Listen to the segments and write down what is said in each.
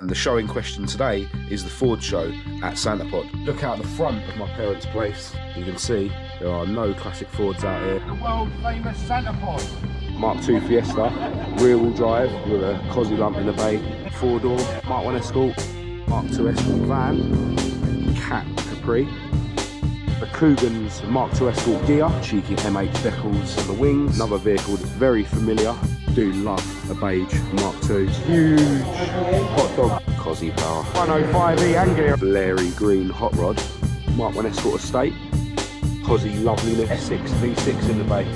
And the show in question today is the Ford show at Santa Pod. Look out the front of my parents' place. You can see there are no classic Fords out here. The world famous Santa Pod. Mark II Fiesta, rear-wheel drive with a cosy lump in the bay, 4-door, Mark I Escort, Mark II Escort van, Cat Capri, the Coogan's Mark II Escort gear, cheeky MH decals on the wings, another vehicle that's very familiar. Do love a beige Mark II. Huge hot dog, cosy power, 105E and gear, blary green hot rod, Mark I Escort estate, cosy loveliness, Essex V6 in the bay.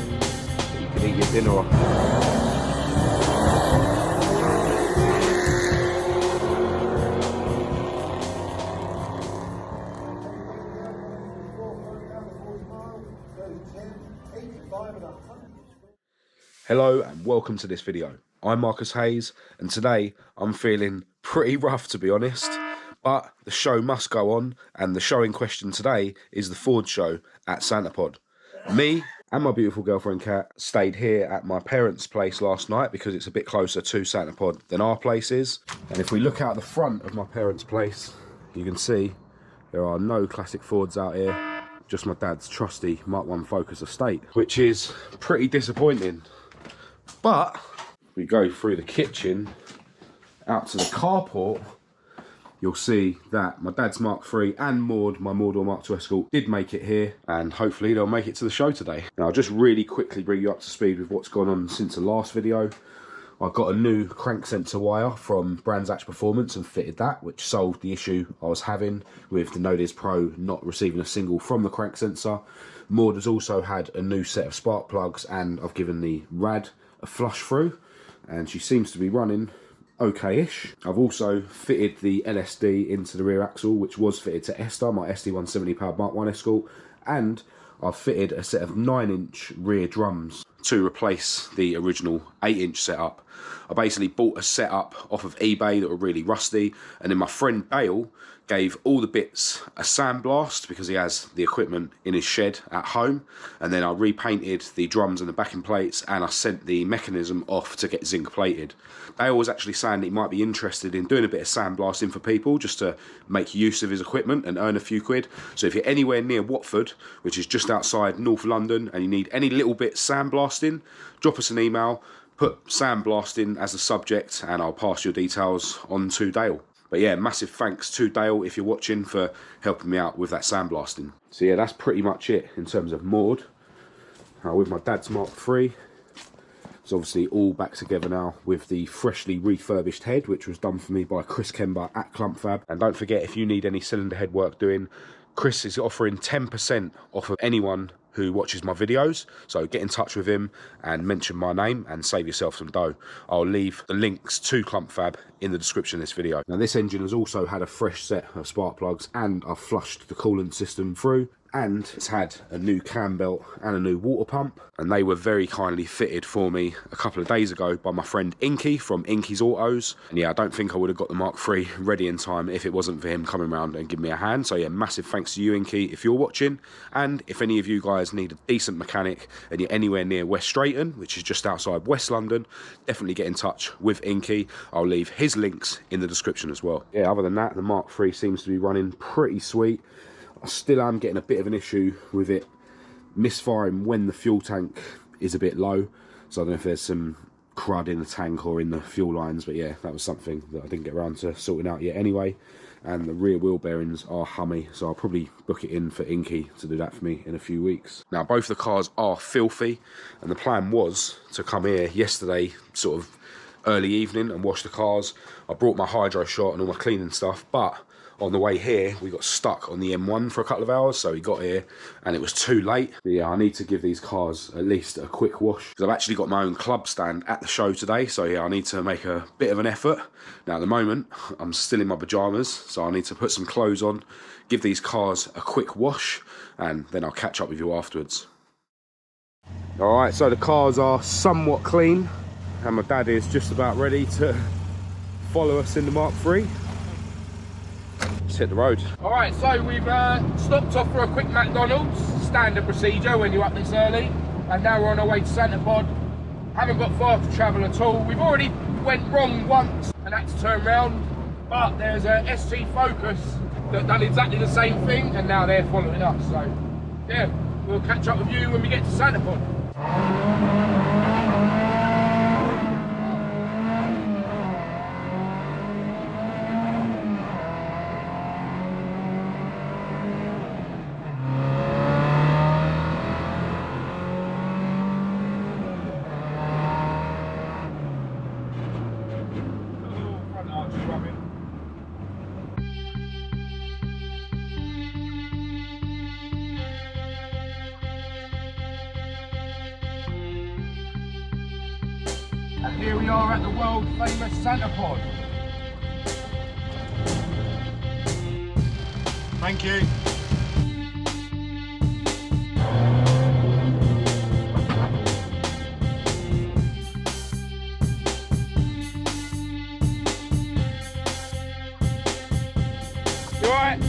You can eat your dinner off. Hello and welcome to this video. I'm Marcus Hayes and today I'm feeling pretty rough, to be honest, but the show must go on, and the show in question today is the Ford show at Santa Pod. Me and my beautiful girlfriend Kat stayed here at my parents' place last night because it's a bit closer to Santa Pod than our place is. And if we look out the front of my parents' place, you can see there are no classic Fords out here, just my dad's trusty Mark I Focus estate, which is pretty disappointing. But if we go through the kitchen out to the carport, you'll see that my dad's Mark III and Maud, my Maud or Mark II Escort, did make it here, and hopefully they'll make it to the show today. Now, I'll just really quickly bring you up to speed with what's gone on since the last video. I got a new crank sensor wire from Brands Hatch Performance and fitted that, which solved the issue I was having with the Nodiz Pro not receiving a signal from the crank sensor. Maud has also had a new set of spark plugs, and I've given the rad a flush through, and she seems to be running okay-ish. I've also fitted the LSD into the rear axle, which was fitted to Esther, my SD170 powered Mark I Escort, and I've fitted a set of 9-inch rear drums to replace the original 8-inch setup. I basically bought a setup off of eBay that were really rusty, and then my friend Dale gave all the bits a sandblast because he has the equipment in his shed at home, and then I repainted the drums and the backing plates, and I sent the mechanism off to get zinc plated. Dale was actually saying that he might be interested in doing a bit of sandblasting for people just to make use of his equipment and earn a few quid. So if you're anywhere near Watford, which is just outside North London, and you need any little bit sandblasting, drop us an email, put sandblasting as the subject, and I'll pass your details on to Dale. But yeah, massive thanks to Dale, if you're watching, for helping me out with that sandblasting. So yeah, that's pretty much it in terms of Maud. With my dad's Mark III, it's obviously all back together now with the freshly refurbished head, which was done for me by Chris KEMBER at CLUMPFAB. And don't forget, if you need any cylinder head work doing, Chris is offering 10% off of anyone who watches my videos, so get in touch with him and mention my name and save yourself some dough. I'll leave the links to CLUMPFAB in the description of this video. Now, this engine has also had a fresh set of spark plugs, and I've flushed the coolant system through, and it's had a new cam belt and a new water pump, and they were very kindly fitted for me a couple of days ago by my friend Inky from Inky's Autos. And yeah, I don't think I would have got the Mark III ready in time if it wasn't for him coming around and giving me a hand. So yeah, massive thanks to you, Inky, if you're watching. And if any of you guys need a decent mechanic and you're anywhere near West Drayton, which is just outside West London, definitely get in touch with Inky. I'll leave his links in the description as well. Yeah, other than that, the Mark III seems to be running pretty sweet. I still am getting a bit of an issue with it misfiring when the fuel tank is a bit low. So I don't know if there's some crud in the tank or in the fuel lines, but yeah, that was something that I didn't get around to sorting out yet anyway. And the rear wheel bearings are hummy, so I'll probably book it in for Inky to do that for me in a few weeks. Now, both the cars are filthy, and the plan was to come here yesterday, sort of early evening, and wash the cars. I brought my hydro shot and all my cleaning stuff, but on the way here, we got stuck on the M1 for a couple of hours, so we got here and it was too late. But yeah, I need to give these cars at least a quick wash, because I've actually got my own club stand at the show today, so yeah, I need to make a bit of an effort. Now, at the moment, I'm still in my pyjamas, so I need to put some clothes on, give these cars a quick wash, and then I'll catch up with you afterwards. Alright, so the cars are somewhat clean, and my dad is just about ready to follow us in the Mark III. Let's hit the road. All right, so we've stopped off for a quick McDonald's, standard procedure when you're up this early, and now we're on our way to Santa Pod. Haven't got far to travel at all. We've already went wrong once and had to turn round, But there's a ST Focus that done exactly the same thing, and now they're following us. So yeah, we'll catch up with you when we get to Santa Pod. And here we are at the world famous Santa Pod. Thank you. You alright?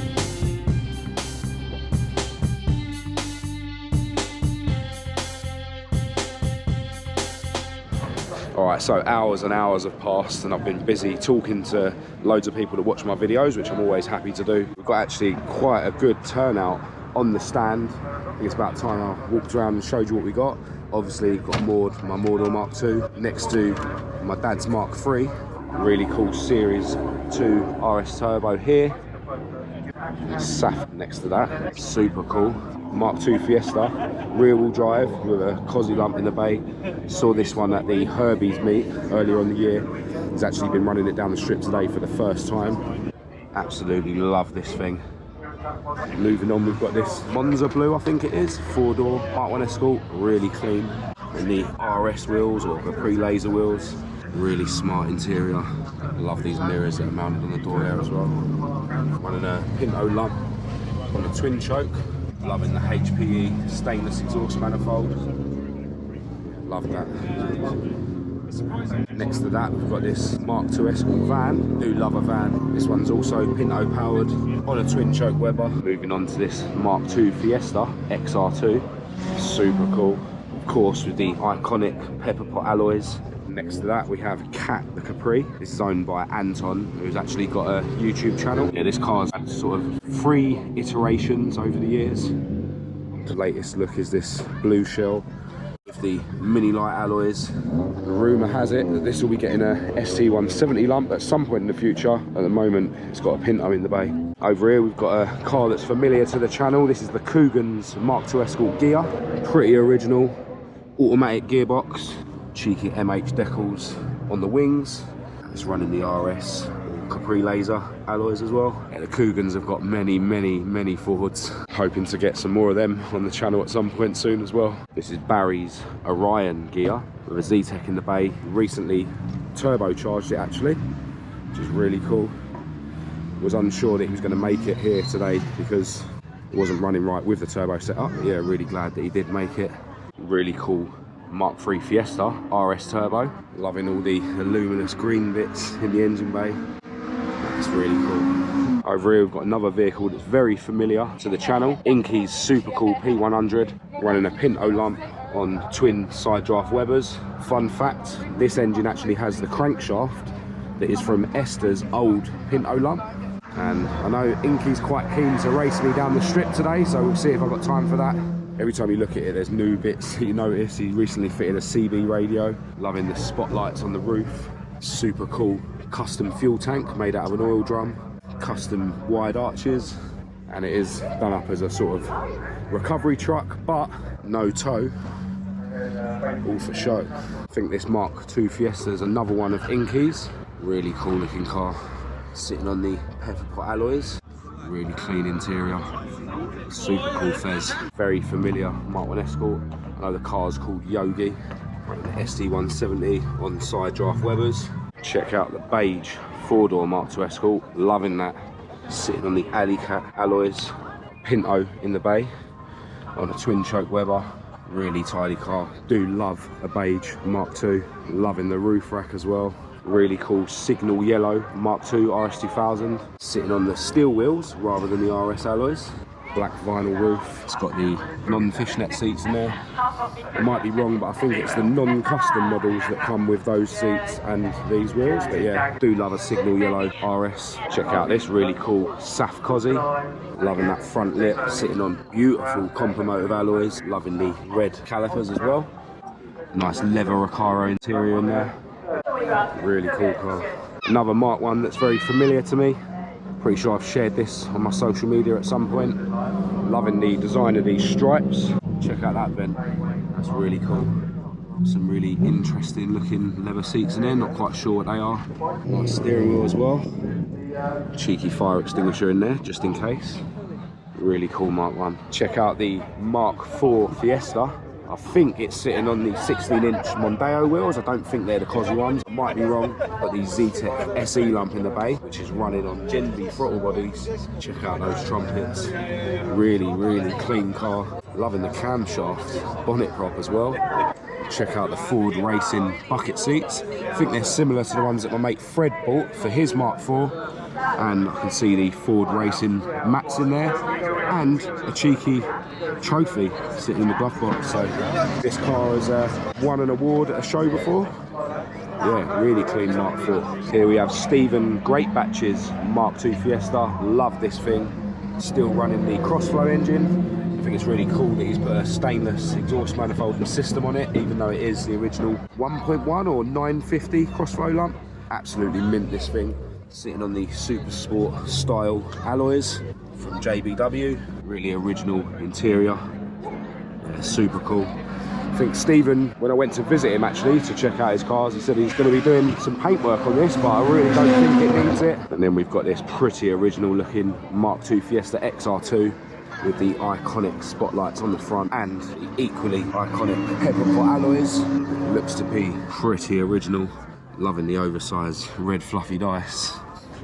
Alright, so hours and hours have passed and I've been busy talking to loads of people that watch my videos, which I'm always happy to do. We've got actually quite a good turnout on the stand. I think it's about time I walked around and showed you what we got. Obviously, got my Mordor Mark II next to my dad's Mark III. Really cool Series 2 RS Turbo here. SAF next to that, super cool. Mark II Fiesta, rear wheel drive with a Cosy lump in the bay. Saw this one at the Herbie's meet earlier on the year. He's actually been running it down the strip today for the first time. Absolutely love this thing. Moving on, we've got this Monza Blue, I think it is, 4-door Part 1 Escort, really clean. And the RS wheels or the pre-laser wheels, really smart interior. Love these mirrors that are mounted on the door there as well. Running a Pinto lump on the twin choke. Loving the HPE stainless exhaust manifold. Love that. Next to that, we've got this Mark II Escort van. Do love a van. This one's also Pinto powered on a twin choke Weber. Moving on to this Mark II Fiesta Xr2. Super cool. Of course, with the iconic pepper pot alloys. Next to that, we have Cat the Capri. This is owned by Anton, who's actually got a YouTube channel. Yeah, this car's had sort of 3 iterations over the years. The latest look is this blue shell with the mini light alloys. The rumour has it that this will be getting a ST170 lump at some point in the future. At the moment, it's got a Pinto in the bay. Over here, we've got a car that's familiar to the channel. This is the Coogan's Mark II Escort gear. Pretty original, automatic gearbox. Cheeky MH decals on the wings. It's running the RS or Capri laser alloys as well. Yeah, the Coogans have got many Fords. Hoping to get some more of them on the channel at some point soon as well. This is Barry's Orion gear with a Z-Tech in the bay. Recently turbocharged it actually, which is really cool. Was unsure that he was going to make it here today because it wasn't running right with the turbo setup. Yeah, really glad that he did make it. Really cool Mark III Fiesta RS Turbo. Loving all the luminous green bits in the engine bay. That's really cool. Over here we've got another vehicle that's very familiar to the channel. Inky's super cool P100, running a Pinto lump on twin side draft Webers. Fun fact, this engine actually has the crankshaft that is from Esther's old Pinto lump. And I know Inky's quite keen to race me down the strip today, so we'll see if I've got time for that. Every time you look at it, there's new bits that you notice. He recently fitted a CB radio. Loving the spotlights on the roof. Super cool custom fuel tank made out of an oil drum. Custom wide arches. And it is done up as a sort of recovery truck, but no tow. All for show. I think this Mark II Fiesta is another one of Inky's. Really cool looking car. Sitting on the pepper pot alloys. Really clean interior. Super cool fez. Very familiar Mark I Escort. I know the car's called Yogi. The ST170 on side draft Webers. Check out the beige 4-door Mark II Escort. Loving that. Sitting on the Alley Cat alloys. Pinto in the bay on a twin choke Weber. Really tidy car. Do love a beige Mark II. Loving the roof rack as well. Really cool signal yellow Mark II RS2000. Sitting on the steel wheels rather than the RS alloys. black vinyl roof. It's got the non-fishnet seats in there. I might be wrong, but I think it's the non-custom models that come with those seats and these wheels. But yeah, do love a signal yellow RS. Check out this really cool Saf Cozzy. Loving that front lip, sitting on beautiful Compromotive alloys. Loving the red calipers as well. Nice leather Recaro interior in there. Really cool car. Another Mark 1 that's very familiar to me. Pretty sure I've shared this on my social media at some point. Loving the design of these stripes. Check out that vent. That's really cool. Some really interesting looking leather seats in there. Not quite sure what they are. Nice steering wheel as well. Cheeky fire extinguisher in there, just in case. Really cool Mark 1. Check out the Mark 4 Fiesta. I think it's sitting on the 16-inch Mondeo wheels. I don't think they're the Cozzy ones. I might be wrong. But the Z-Tech SE lump in the bay, which is running on Gen V throttle bodies. Check out those trumpets. Really, really clean car. Loving the camshaft bonnet prop as well. Check out the Ford Racing bucket seats. I think they're similar to the ones that my mate Fred bought for his Mark 4. And I can see the Ford Racing mats in there. And a cheeky trophy sitting in the glove box. So this car has won an award at a show before. Yeah, really clean Mark 4. Here we have Stephen Greatbatch's Mark II Fiesta. Love this thing. Still running the Crossflow engine. I think it's really cool that he's put a stainless exhaust manifold system on it, even though it is the original 1.1 or 950 Crossflow lump. Absolutely mint this thing. Sitting on the Super Sport style alloys from JBW. Really original interior. Yeah, super cool. I think Stephen, when I went to visit him actually to check out his cars, he said he's going to be doing some paintwork on this, but I really don't think it needs it. And then we've got this pretty original looking Mark II Fiesta Xr2 with the iconic spotlights on the front and the equally iconic pepperpot alloys. Looks to be pretty original. Loving the oversized red fluffy dice.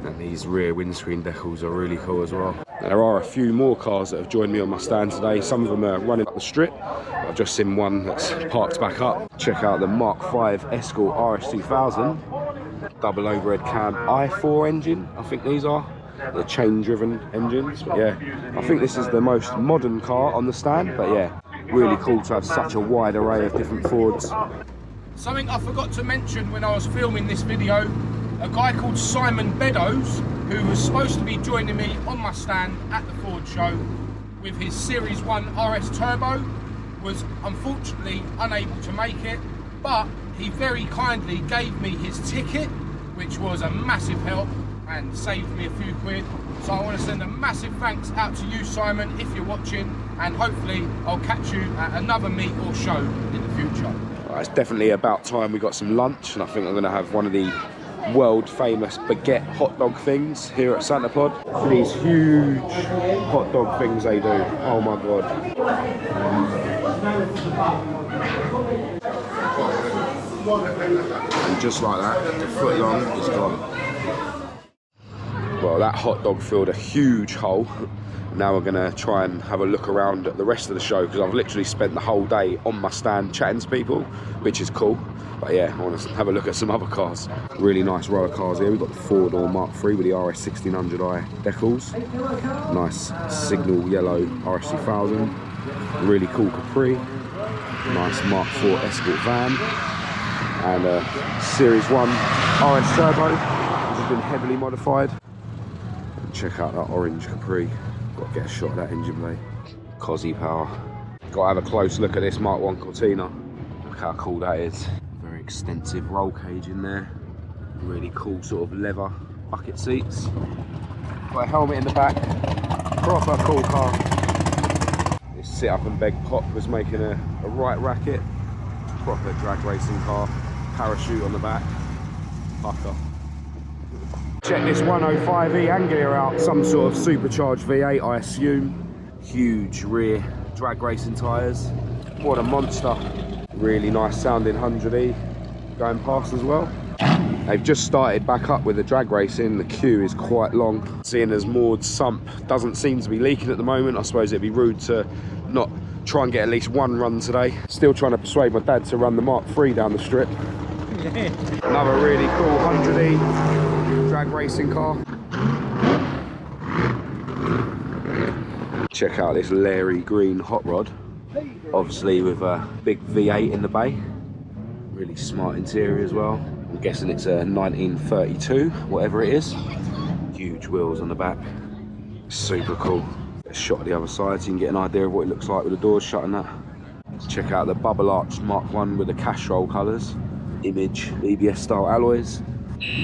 And these rear windscreen decals are really cool as well. There are a few more cars that have joined me on my stand today. Some of them are running up the strip. I've just seen one that's parked back up. Check out the Mark V Escort RS2000. Double overhead cam i4 engine, I think these are. The chain driven engines. But yeah, I think this is the most modern car on the stand. But yeah, really cool to have such a wide array of different Fords. Something I forgot to mention when I was filming this video, a guy called Simon Beddoes, who was supposed to be joining me on my stand at the Ford show with his Series 1 RS Turbo, was unfortunately unable to make it, but he very kindly gave me his ticket, which was a massive help and saved me a few quid. So I want to send a massive thanks out to you, Simon, if you're watching, and hopefully I'll catch you at another meet or show in the future. It's definitely about time we got some lunch, and I think I'm going to have one of the world famous baguette hot dog things here at Santa Pod. These huge hot dog things they do, oh my god. And just like that, a foot long, it's gone. Well, that hot dog filled a huge hole. Now we're going to try and have a look around at the rest of the show, because I've literally spent the whole day on my stand chatting to people, which is cool. But yeah, I want to have a look at some other cars. Really nice row of cars here. We've got the 4-door Mark III with the RS 1600i decals. Nice signal yellow RS 2000. Really cool Capri. Nice Mark IV Escort van. And a Series 1 RS Turbo, which has been heavily modified. And check out that orange Capri. Got to get a shot of that engine bay. Cozzy power. Got to have a close look at this Mark 1 Cortina. Look how cool that is. Very extensive roll cage in there. Really cool sort of leather bucket seats. Got a helmet in the back. Proper cool car. This sit up and beg pop was making a right racket. Proper drag racing car. Parachute on the back. Pucker. Check this 105E Anglia out, some sort of supercharged V8 I assume. Huge rear drag racing tyres. What a monster. Really nice sounding 100E going past as well. They've just started back up with the drag racing. The queue is quite long. Seeing as Maud's sump doesn't seem to be leaking at the moment, I suppose it'd be rude to not try and get at least one run today. Still trying to persuade my dad to run the Mark III down the strip. Another really cool 100E drag racing car. Check out this Larry green hot rod, obviously with a big V8 in the bay. Really smart interior as well. I'm guessing it's a 1932, whatever it is. Huge wheels on the back, super cool. A shot of the other side so you can get an idea of what it looks like with the doors shut and that. Check out the bubble arch Mark 1 with the Castrol colours, image EBS style alloys.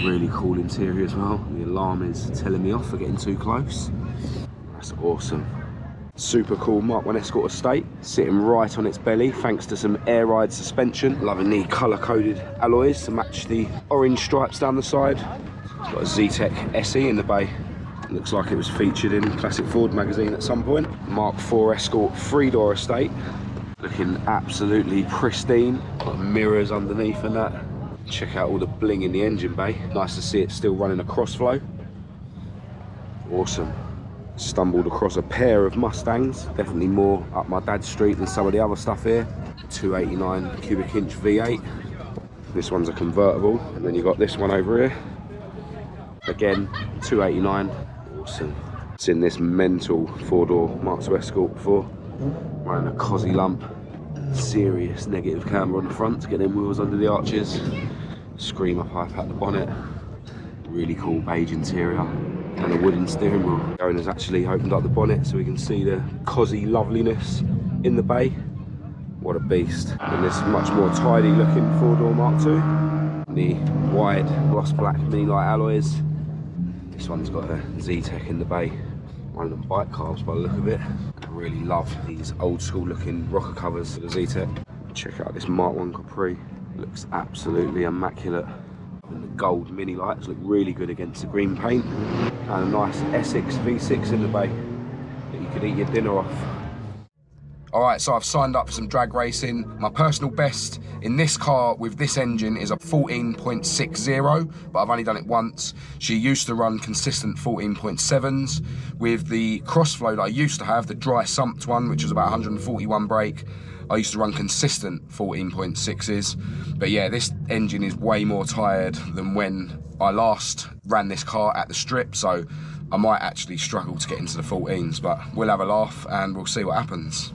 Really cool interior as well. The alarm is telling me off for getting too close. That's awesome. Super cool Mark 1 Escort estate, sitting right on its belly thanks to some air ride suspension. Loving the colour coded alloys to match the orange stripes down the side. It's got a Z-Tech SE in the bay. Looks like it was featured in Classic Ford magazine at some point. Mark 4 Escort 3-door estate, looking absolutely pristine. Got mirrors underneath and that. Check out all the bling in the engine bay. Nice to see it still running a crossflow. Awesome. Stumbled across a pair of Mustangs, definitely more up my dad's street than some of the other stuff here. 289 cubic inch V8. This one's a convertible, and then you got this one over here. Again, 289. Awesome. It's in this mental 4-door Mark 2 Escort before. Running a Cosy lump. Serious negative camber on the front to get them wheels under the arches. Screamer pipe out the bonnet. Really cool beige interior. And a wooden steering wheel. The owner's actually opened up the bonnet so we can see the Cosy loveliness in the bay. What a beast. And this much more tidy looking 4-door Mark 2. The wide gloss black mini light alloys. This one's got a Z-Tech in the bay. One of them bike carbs by the look of it. I really love these old school looking rocker covers for the Z-Tech. Check out this Mark 1 Capri. Looks absolutely immaculate. And the gold mini lights look really good against the green paint. And a nice Essex V6 in the bay that you could eat your dinner off. Alright, so I've signed up for some drag racing. My personal best in this car with this engine is a 14.60, but I've only done it once. She used to run consistent 14.7s. With the crossflow that I used to have, the dry sumped one, which was about 141 brake, I used to run consistent 14.6s. But yeah, this engine is way more tired than when I last ran this car at the strip, so I might actually struggle to get into the 14s, but we'll have a laugh and we'll see what happens.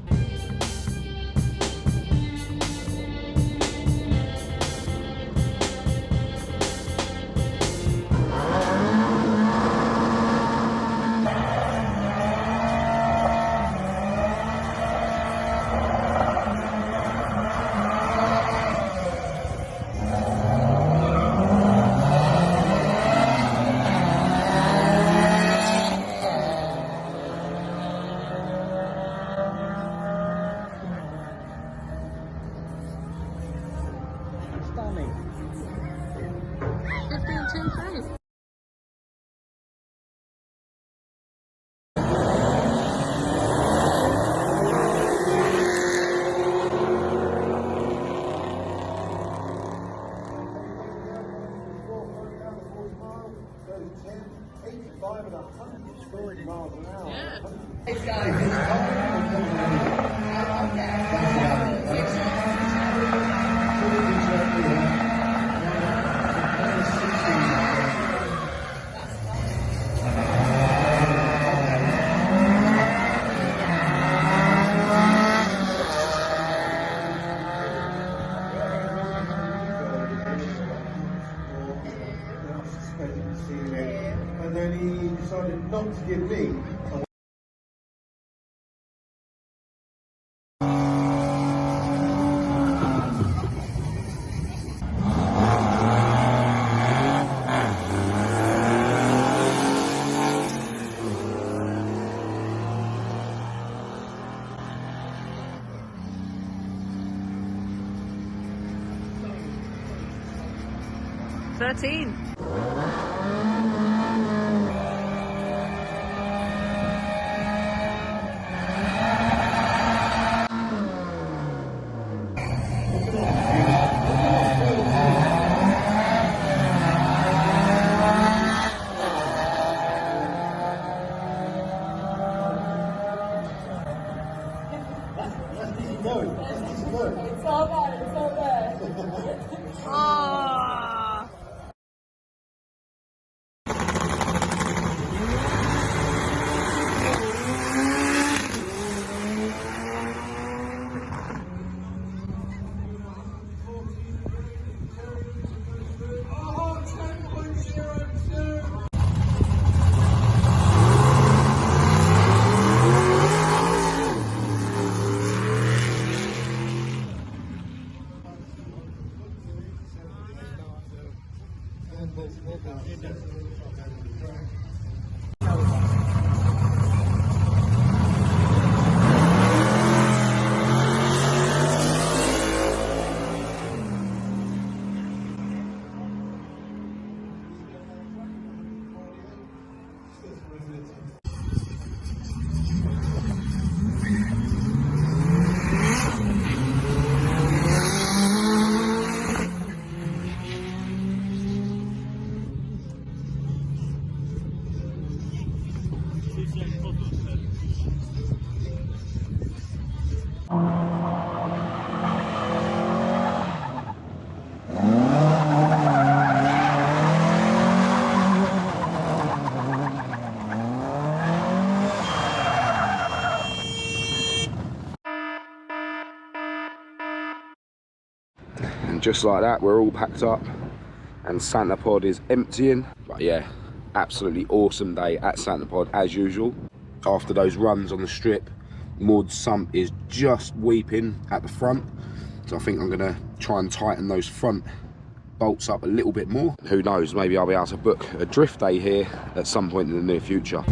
And then he decided not to give me a It's all bad, it's all bad. Aww. And just like that, we're all packed up and Santa Pod is emptying. But yeah, absolutely awesome day at Santa Pod as usual. After those runs on the strip, Maud's sump is just weeping at the front. So I think I'm gonna try and tighten those front bolts up a little bit more. Who knows, maybe I'll be able to book a drift day here at some point in the near future.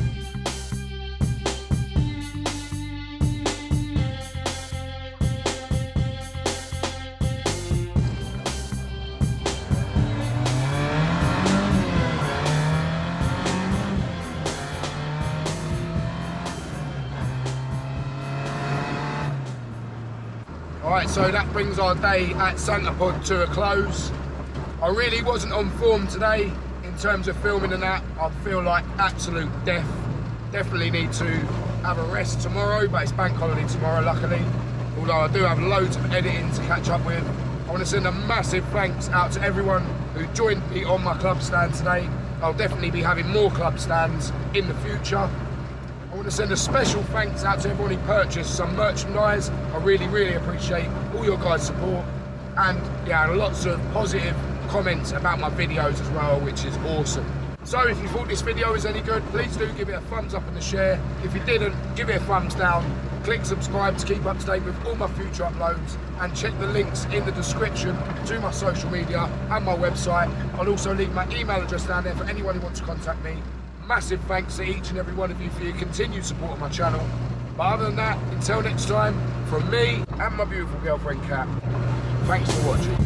Alright, so that brings our day at Santa Pod to a close. I really wasn't on form today in terms of filming and that. I feel like absolute death. Definitely need to have a rest tomorrow, but it's bank holiday tomorrow, luckily. Although I do have loads of editing to catch up with. I want to send a massive thanks out to everyone who joined me on my club stand today. I'll definitely be having more club stands in the future. I want to send a special thanks out to everyone who purchased some merchandise. I really, really appreciate all your guys' support. And yeah, lots of positive comments about my videos as well, which is awesome. So if you thought this video was any good, please do give it a thumbs up and a share. If you didn't, give it a thumbs down. Click subscribe to keep up to date with all my future uploads, and check the links in the description to my social media and my website. I'll also leave my email address down there for anyone who wants to contact me. Massive thanks to each and every one of you for your continued support of my channel. But other than that, until next time, from me and my beautiful girlfriend Kat, thanks for watching.